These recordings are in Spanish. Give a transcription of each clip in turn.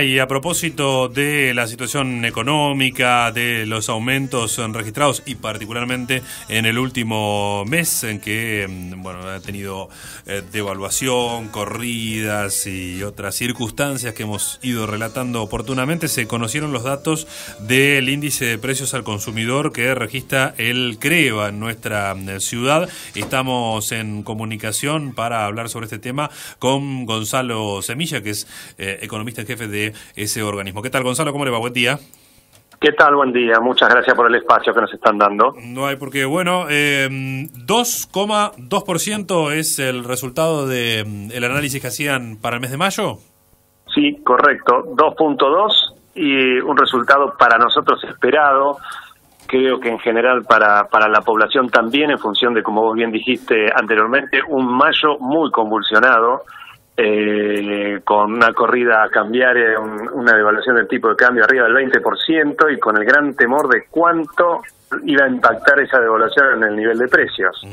Y a propósito de la situación económica, de los aumentos registrados y particularmente en el último mes en que ha tenido devaluación, corridas y otras circunstancias que hemos ido relatando oportunamente, se conocieron los datos del índice de precios al consumidor que registra el CREVA en nuestra ciudad. Estamos en comunicación para hablar sobre este tema con Gonzalo Semilla, que es economista en jefe de ese organismo. ¿Qué tal, Gonzalo? ¿Cómo le va? Buen día. ¿Qué tal? Buen día. Muchas gracias por el espacio que nos están dando. No hay por qué. 2,2% es el resultado del análisis que hacían para el mes de mayo. Sí, correcto. 2.2 y un resultado para nosotros esperado. Creo que en general para la población también, en función de, como vos bien dijiste anteriormente, un mayo muy convulsionado. Con una corrida cambiaria, una devaluación del tipo de cambio arriba del 20% y con el gran temor de cuánto iba a impactar esa devaluación en el nivel de precios.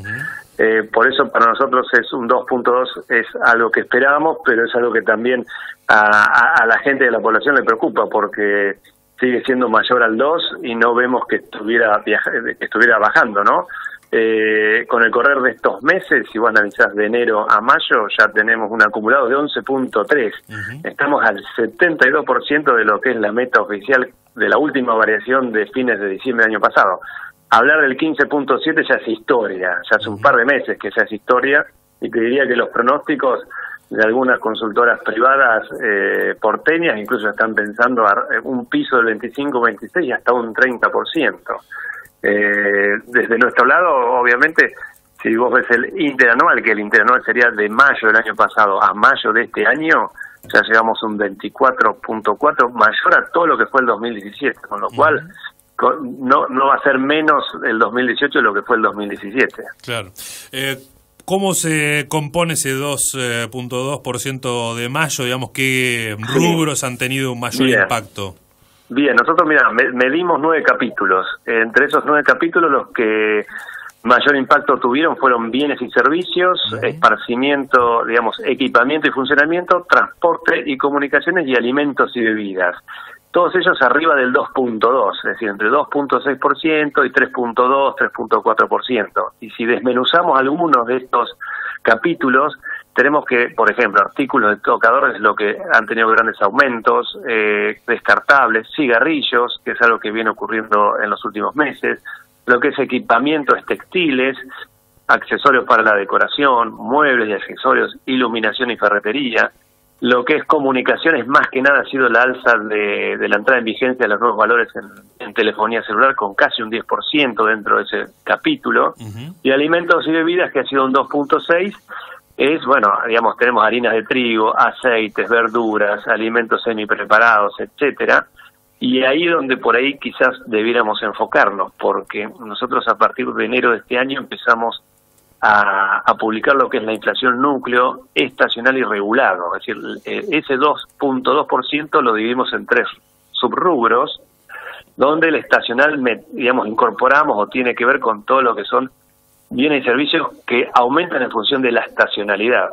Por eso para nosotros es un 2.2, es algo que esperábamos, pero es algo que también a la gente de la población le preocupa, porque sigue siendo mayor al 2 y no vemos que estuviera bajando, ¿no? Con el correr de estos meses, si vos analizás de enero a mayo, ya tenemos un acumulado de 11.3. Estamos al 72% de lo que es la meta oficial de la última variación de fines de diciembre del año pasado. Hablar del 15.7 ya es historia, ya hace un par de meses que ya es historia, y te diría que los pronósticos de algunas consultoras privadas porteñas incluso están pensando un piso del 25-26 y hasta un 30%. Desde nuestro lado, obviamente, si vos ves el interanual, que el interanual sería de mayo del año pasado a mayo de este año, ya llegamos a un 24.4, mayor a todo lo que fue el 2017, con lo cual no va a ser menos el 2018 de lo que fue el 2017. Claro. ¿Cómo se compone ese 2.2% de mayo? Digamos, ¿qué rubros han tenido un mayor impacto? Bien, nosotros, medimos 9 capítulos. Entre esos 9 capítulos, los que mayor impacto tuvieron fueron bienes y servicios, esparcimiento, equipamiento y funcionamiento, transporte y comunicaciones y alimentos y bebidas. Todos ellos arriba del 2.2, es decir, entre 2.6% y 3.2, 3.4%. Y si desmenuzamos algunos de estos capítulos, tenemos que, por ejemplo, artículos de tocadores, lo que han tenido grandes aumentos, descartables, cigarrillos, que es algo que viene ocurriendo en los últimos meses, lo que es equipamientos textiles, accesorios para la decoración, muebles y accesorios, iluminación y ferretería. Lo que es comunicaciones, más que nada ha sido la alza de la entrada en vigencia de los nuevos valores en telefonía celular, con casi un 10% dentro de ese capítulo. Y alimentos y bebidas, que ha sido un 2.6%. Tenemos harinas de trigo, aceites, verduras, alimentos semipreparados, etcétera. Y ahí donde por ahí quizás debiéramos enfocarnos, porque nosotros a partir de enero de este año empezamos a publicar lo que es la inflación núcleo estacional y regulado. Es decir, ese 2.2% lo dividimos en 3 subrubros, donde el estacional, incorporamos o tiene que ver con todo lo que son bienes y servicios que aumentan en función de la estacionalidad,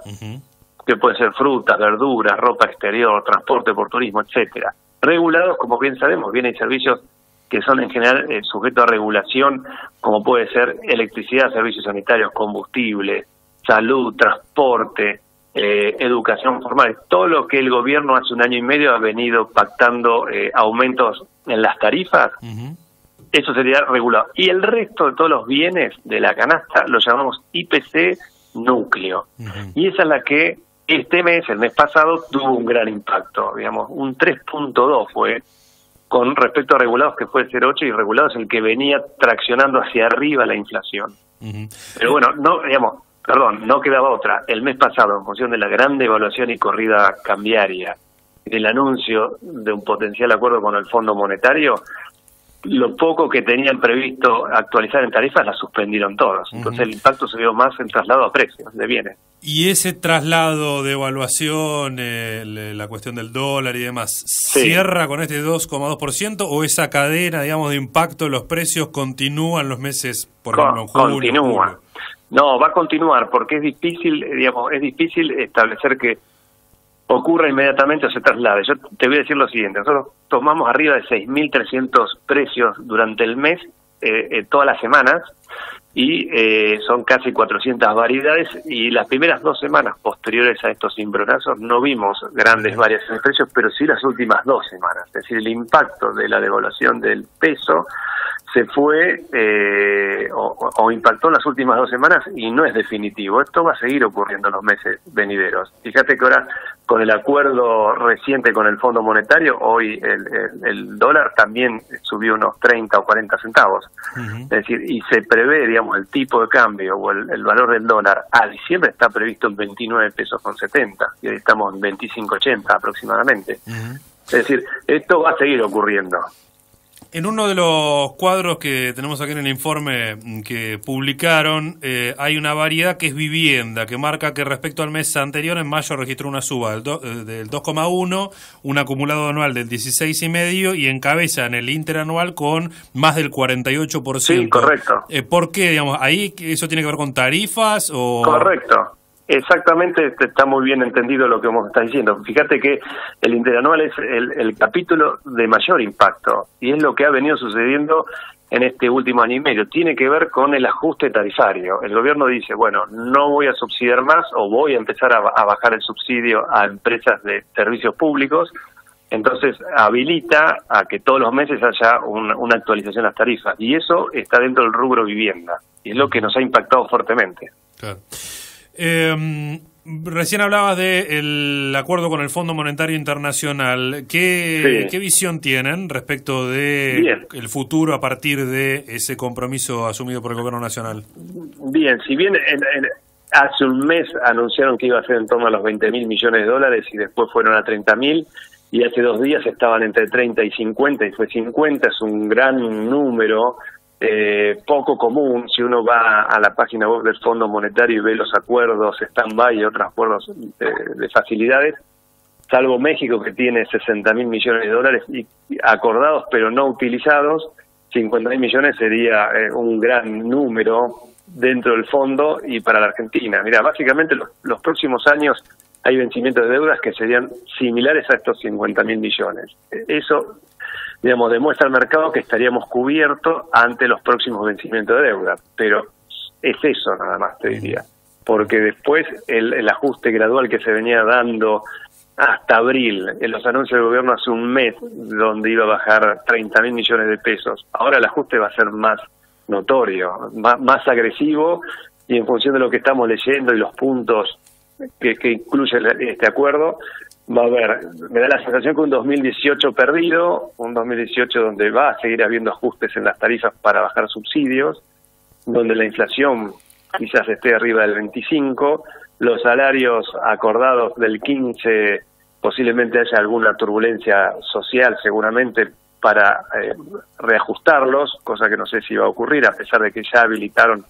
que puede ser frutas, verduras, ropa exterior, transporte por turismo, etcétera. Regulados, como bien sabemos, bienes y servicios que son en general sujetos a regulación, como puede ser electricidad, servicios sanitarios, combustible, salud, transporte, educación formal. Todo lo que el gobierno hace un año y medio ha venido pactando aumentos en las tarifas, eso sería regulado. Y el resto de todos los bienes de la canasta lo llamamos IPC núcleo. Y esa es la que el mes pasado, tuvo un gran impacto. Un 3.2 fue con respecto a regulados, que fue el 0.8, y regulados el que venía traccionando hacia arriba la inflación. Pero no quedaba otra. El mes pasado, en función de la gran devaluación y corrida cambiaria, del anuncio de un potencial acuerdo con el Fondo Monetario, lo poco que tenían previsto actualizar en tarifas la suspendieron todos. Entonces el impacto se vio más en traslado a precios de bienes. Y ese traslado de evaluación, la cuestión del dólar y demás, ¿cierra con este 2,2% o esa cadena, de impacto de los precios continúa en los meses, por ejemplo, en julio? Continúa. No, va a continuar porque es difícil, establecer que ocurra inmediatamente o se traslade. Yo te voy a decir lo siguiente, nosotros tomamos arriba de 6.300 precios durante el mes, todas las semanas, y son casi 400 variedades, y las primeras 2 semanas posteriores a estos cimbronazos no vimos grandes variaciones de precios, pero sí las últimas 2 semanas. Es decir, el impacto de la devaluación del peso se fue o impactó en las últimas 2 semanas y no es definitivo. Esto va a seguir ocurriendo en los meses venideros. Fíjate que ahora, con el acuerdo reciente con el Fondo Monetario, hoy el dólar también subió unos 30 o 40 centavos. Es decir, y se prevé, digamos, el tipo de cambio o el valor del dólar a diciembre está previsto en 29 pesos con 70 y hoy estamos en 25,80 aproximadamente. Es decir, esto va a seguir ocurriendo. En uno de los cuadros que tenemos aquí en el informe que publicaron, hay una variedad que es vivienda, que marca que respecto al mes anterior, en mayo registró una suba del 2,1, un acumulado anual del 16,5 y encabeza en el interanual con más del 48%. Sí, correcto. ¿Por qué, digamos, ahí eso tiene que ver con tarifas o...? Correcto. Exactamente, está muy bien entendido lo que vos estás diciendo. Fíjate que el interanual es el capítulo de mayor impacto y es lo que ha venido sucediendo en este último año y medio. Tiene que ver con el ajuste tarifario. El gobierno dice, bueno, no voy a subsidiar más o voy a empezar a bajar el subsidio a empresas de servicios públicos. Entonces habilita a que todos los meses haya una actualización de las tarifas y eso está dentro del rubro vivienda y es lo que nos ha impactado fuertemente. Claro. Recién hablabas del acuerdo con el Fondo Monetario Internacional. ¿Qué visión tienen respecto de el futuro a partir de ese compromiso asumido por el Gobierno Nacional? Bien, si bien hace un mes anunciaron que iba a ser en torno a los 20.000 millones de dólares y después fueron a 30.000 y hace 2 días estaban entre 30 y 50 y fue 50, es un gran número. Poco común. Si uno va a la página web del Fondo Monetario y ve los acuerdos stand-by y otros acuerdos de facilidades, salvo México que tiene 60.000 millones de dólares y acordados pero no utilizados, 50.000 millones sería un gran número dentro del fondo y para la Argentina. Mira, básicamente los próximos años hay vencimientos de deudas que serían similares a estos 50.000 millones. Eso, digamos, demuestra al mercado que estaríamos cubiertos ante los próximos vencimientos de deuda, pero es eso nada más, te diría, porque después el ajuste gradual que se venía dando hasta abril, en los anuncios del gobierno hace un mes, donde iba a bajar 30.000 millones de pesos, ahora el ajuste va a ser más notorio, más agresivo, y en función de lo que estamos leyendo y los puntos que incluye este acuerdo, va a haber, me da la sensación que un 2018 perdido, un 2018 donde va a seguir habiendo ajustes en las tarifas para bajar subsidios, donde la inflación quizás esté arriba del 25, los salarios acordados del 15, posiblemente haya alguna turbulencia social seguramente para reajustarlos, cosa que no sé si va a ocurrir, a pesar de que ya habilitaron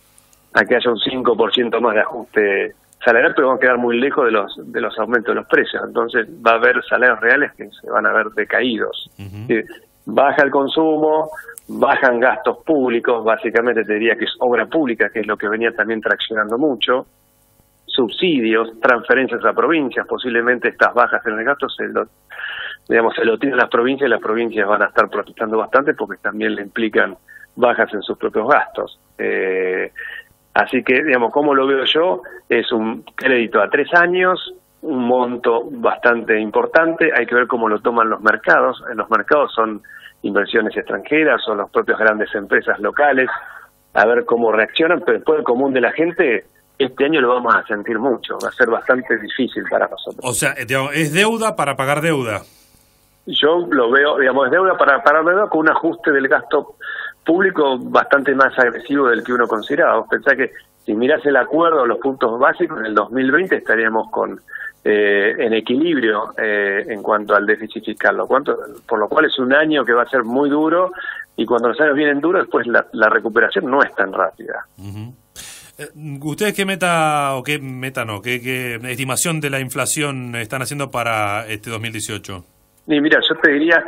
a que haya un 5% más de ajuste salarial, pero van a quedar muy lejos de los aumentos de los precios. Entonces va a haber salarios reales que se van a ver decaídos. Baja el consumo, bajan gastos públicos, básicamente te diría que es obra pública, que es lo que venía también traccionando mucho, subsidios, transferencias a provincias, posiblemente estas bajas en el gasto se lo tienen las provincias y las provincias van a estar protestando bastante porque también le implican bajas en sus propios gastos. Así que, digamos, como lo veo yo, es un crédito a 3 años, un monto bastante importante, hay que ver cómo lo toman los mercados. En los mercados son inversiones extranjeras, son las propias grandes empresas locales, a ver cómo reaccionan, pero después el común de la gente, este año lo vamos a sentir mucho, va a ser bastante difícil para nosotros. O sea, digamos, es deuda para pagar deuda. Yo lo veo, digamos, es deuda para pagar deuda con un ajuste del gasto público bastante más agresivo del que uno consideraba. Vos pensás que si mirás el acuerdo, los puntos básicos, en el 2020 estaríamos en equilibrio en cuanto al déficit fiscal, por lo cual es un año que va a ser muy duro y cuando los años vienen duros, después la recuperación no es tan rápida. ¿Ustedes qué qué estimación de la inflación están haciendo para este 2018? Y mira, yo te diría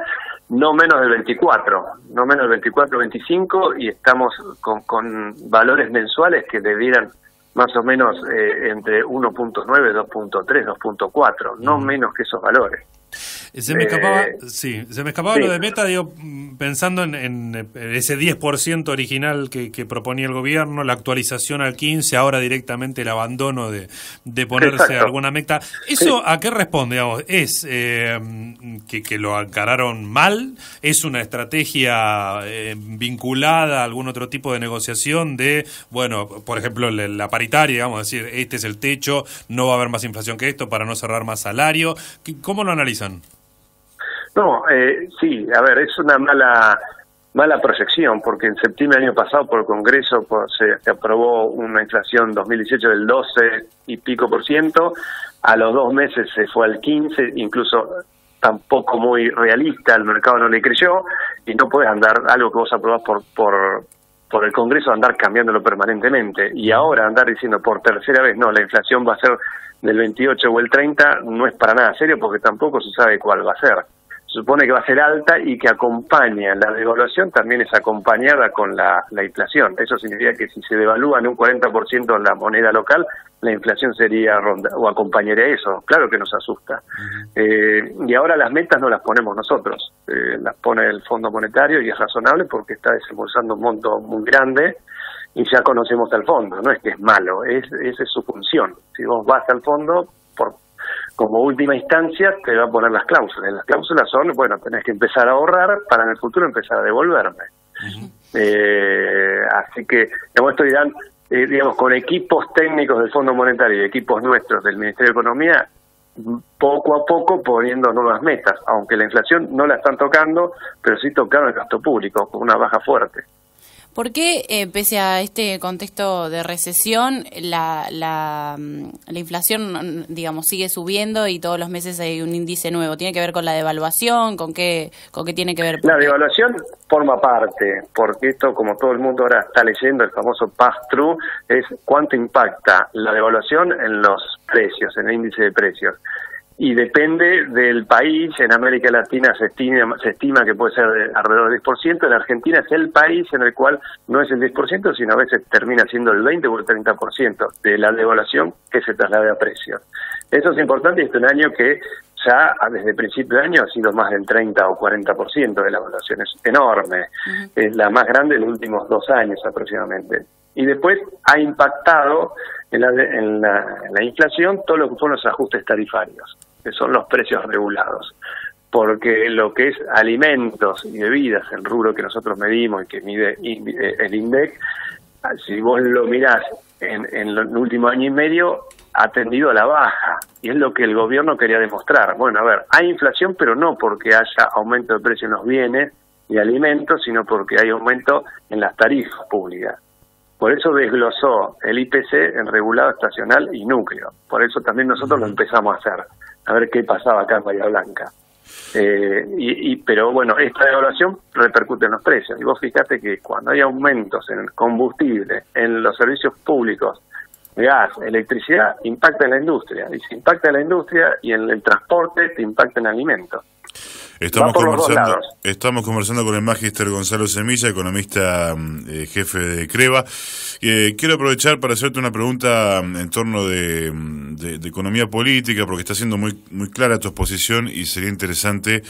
no menos del 24, 25, y estamos con valores mensuales que debieran más o menos entre 1.9, 2.3, 2.4, no menos que esos valores. Se me escapaba sí. Lo de Meta, digo, pensando en ese 10% original que proponía el gobierno, la actualización al 15%, ahora directamente el abandono de ponerse Exacto. alguna meta. ¿Eso Sí. a qué responde? Digamos, ¿es que lo encararon mal? ¿Es una estrategia vinculada a algún otro tipo de negociación de, bueno, por ejemplo, la paritaria, digamos, decir, este es el techo, no va a haber más inflación que esto para no cerrar más salario? ¿Cómo lo analizan? No, sí, a ver, es una mala proyección, porque en septiembre del año pasado por el Congreso se aprobó una inflación 2018 del 12 y pico %, a los 2 meses se fue al 15%, incluso tampoco muy realista, el mercado no le creyó, y no puedes andar, algo que vos aprobás por el Congreso, andar cambiándolo permanentemente, y ahora andar diciendo por tercera vez, no, la inflación va a ser del 28 o el 30, no es para nada serio, porque tampoco se sabe cuál va a ser. Se supone que va a ser alta y que acompaña la devaluación, también es acompañada con la inflación. Eso significa que si se devalúa en un 40% la moneda local, la inflación sería o acompañaría eso. Claro que nos asusta. Y ahora las metas no las ponemos nosotros, las pone el Fondo Monetario, y es razonable porque está desembolsando un monto muy grande y ya conocemos al fondo. No es que es malo, esa es su función. Si vos vas al fondo, como última instancia te va a poner las cláusulas. Las cláusulas son, bueno, tenés que empezar a ahorrar para en el futuro empezar a devolverme. Así que, esto dirán, digamos, con equipos técnicos del Fondo Monetario y equipos nuestros del Ministerio de Economía, poco a poco poniendo nuevas metas, aunque la inflación no la están tocando, pero sí tocaron el gasto público, con una baja fuerte. ¿Por qué, pese a este contexto de recesión, la inflación, digamos, sigue subiendo y todos los meses hay un índice nuevo? ¿Tiene que ver con la devaluación? ¿Con qué tiene que ver? La devaluación forma parte, porque esto, como todo el mundo ahora está leyendo, el famoso pass-through, es cuánto impacta la devaluación en los precios, en el índice de precios. Y depende del país. En América Latina se estima que puede ser alrededor del 10%. En Argentina es el país en el cual no es el 10%, sino a veces termina siendo el 20 o el 30% de la devaluación que se traslade a precios. Eso es importante, y es un año que ya desde el principio de año ha sido más del 30 o 40% de la evaluación. Es enorme. Es la más grande de los últimos 2 años aproximadamente. Y después ha impactado en la inflación todo lo que fueron los ajustes tarifarios, que son los precios regulados, porque lo que es alimentos y bebidas, el rubro que nosotros medimos y que mide el INDEC, si vos lo mirás en el último año y medio, ha tendido a la baja, y es lo que el gobierno quería demostrar. Bueno, a ver, hay inflación, pero no porque haya aumento de precio en los bienes y alimentos, sino porque hay aumento en las tarifas públicas. Por eso desglosó el IPC en regulado, estacional y núcleo. Por eso también nosotros lo empezamos a hacer, a ver qué pasaba acá en Bahía Blanca. Pero bueno, esta devaluación repercute en los precios. Y vos fijate que cuando hay aumentos en el combustible, en los servicios públicos, gas, electricidad, impacta en la industria. Y si impacta en la industria y en el transporte, te impacta en alimentos. Estamos conversando con el magíster Gonzalo Semilla, economista jefe de Creva. Quiero aprovechar para hacerte una pregunta en torno de economía política, porque está siendo muy clara tu exposición y sería interesante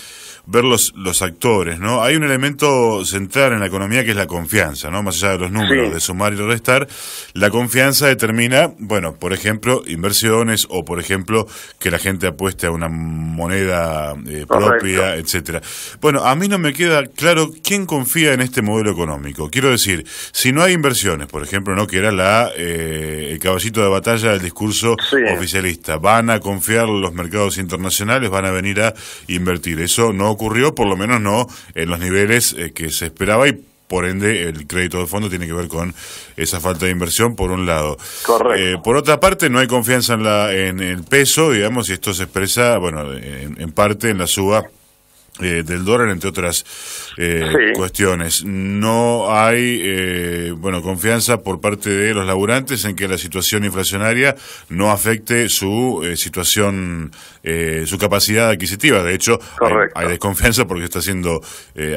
ver los actores, ¿no? Hay un elemento central en la economía que es la confianza, ¿no? Más allá de los números, sí, de sumar y restar, la confianza determina, bueno, por ejemplo, inversiones, o por ejemplo, que la gente apueste a una moneda propia, etcétera. Bueno, a mí no me queda claro quién confía en este modelo económico. Quiero decir, si no hay inversiones, por ejemplo, ¿no?, que era el caballito de batalla del discurso oficialista, van a confiar los mercados internacionales, van a venir a invertir. Eso no ocurrió, por lo menos no en los niveles que se esperaba, y por ende el crédito de fondo tiene que ver con esa falta de inversión, por un lado. Correcto. Por otra parte, no hay confianza en el peso, digamos, y esto se expresa, bueno, en parte en la suba del dólar, entre otras cuestiones. No hay confianza por parte de los laburantes en que la situación inflacionaria no afecte su situación, su capacidad adquisitiva. De hecho, hay desconfianza porque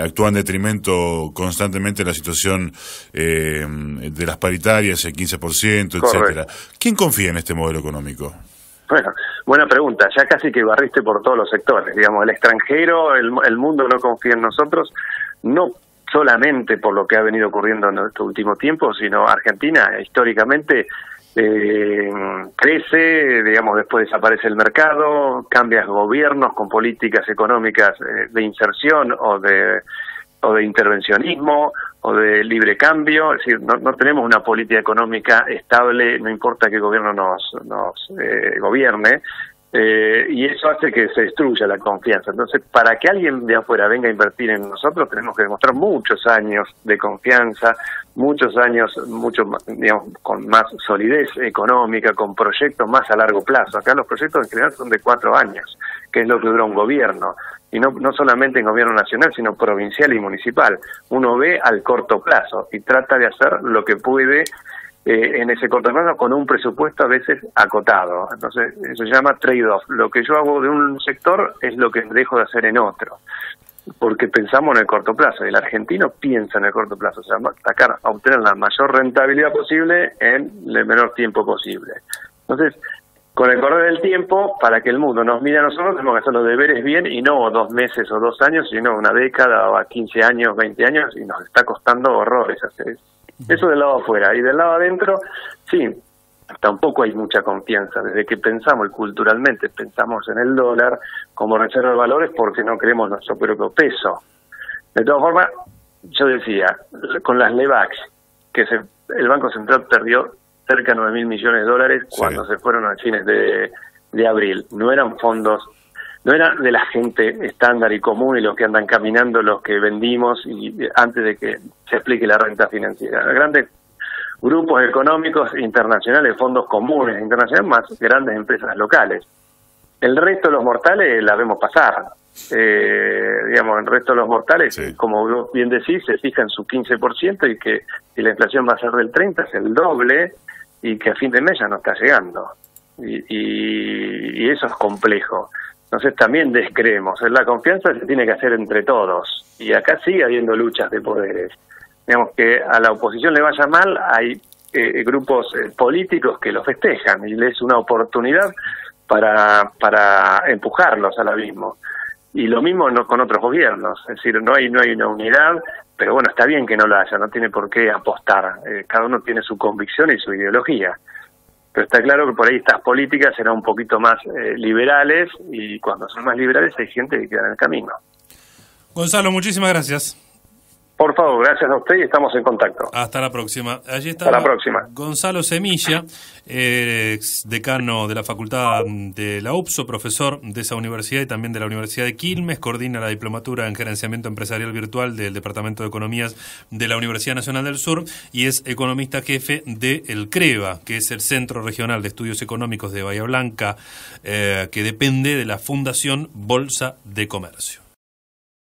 actúa en detrimento constantemente la situación de las paritarias, el 15%, etcétera. ¿Quién confía en este modelo económico? Bueno, buena pregunta. Ya casi que barriste por todos los sectores. Digamos, el extranjero, el mundo no confía en nosotros, no solamente por lo que ha venido ocurriendo en este último tiempo, sino Argentina históricamente crece, digamos, después desaparece el mercado, cambias gobiernos con políticas económicas de inserción o de intervencionismo o de libre cambio. Es decir, no tenemos una política económica estable, no importa qué gobierno nos gobierne, y eso hace que se destruya la confianza. Entonces, para que alguien de afuera venga a invertir en nosotros, tenemos que demostrar muchos años de confianza, muchos años, digamos, con más solidez económica, con proyectos más a largo plazo. Acá los proyectos en general son de 4 años, que es lo que dura un gobierno. Y no solamente en gobierno nacional, sino provincial y municipal. Uno ve al corto plazo y trata de hacer lo que puede en ese corto plazo con un presupuesto a veces acotado. Entonces, eso se llama trade-off. Lo que yo hago de un sector es lo que dejo de hacer en otro, porque pensamos en el corto plazo. El argentino piensa en el corto plazo, o sea, atacar a obtener la mayor rentabilidad posible en el menor tiempo posible. Entonces, con el correr del tiempo, para que el mundo nos mire a nosotros, tenemos que hacer los deberes bien, y no 2 meses o 2 años, sino una década o a 15 años, 20 años, y nos está costando horrores hacer eso. Eso del lado afuera. Y del lado adentro, sí, tampoco hay mucha confianza. Desde que pensamos, y culturalmente pensamos en el dólar como reserva de valores, porque no creemos nuestro propio peso. De todas formas, yo decía, con las LEVAX, que el Banco Central perdió cerca de $9.000 millones cuando se fueron a fines de abril. No eran fondos, no eran de la gente estándar y común y los que andan caminando, los que vendimos y antes de que se explique la renta financiera. Grandes grupos económicos internacionales, fondos comunes internacionales, más grandes empresas locales. El resto de los mortales la vemos pasar. Digamos, el resto de los mortales, como bien decís, se fijan su 15% y que si la inflación va a ser del 30% es el doble, y que a fin de mes ya no está llegando. Y eso es complejo. Entonces también descreemos. La confianza se tiene que hacer entre todos. Y acá sigue habiendo luchas de poderes. Digamos que a la oposición le vaya mal, hay grupos políticos que lo festejan y les es una oportunidad para empujarlos al abismo. Y lo mismo con otros gobiernos. Es decir, no hay una unidad, pero bueno, está bien que no la haya, no tiene por qué apostar. Cada uno tiene su convicción y su ideología. Pero está claro que por ahí estas políticas serán un poquito más liberales, y cuando son más liberales hay gente que queda en el camino. Gonzalo, muchísimas gracias. Por favor, gracias a usted y estamos en contacto. Hasta la próxima. Allí está. Hasta la próxima. Gonzalo Semilla, ex decano de la Facultad de la UPSO, profesor de esa universidad y también de la Universidad de Quilmes, coordina la diplomatura en Gerenciamiento Empresarial Virtual del Departamento de Economías de la Universidad Nacional del Sur y es economista jefe del CREVA, que es el Centro Regional de Estudios Económicos de Bahía Blanca, que depende de la Fundación Bolsa de Comercio.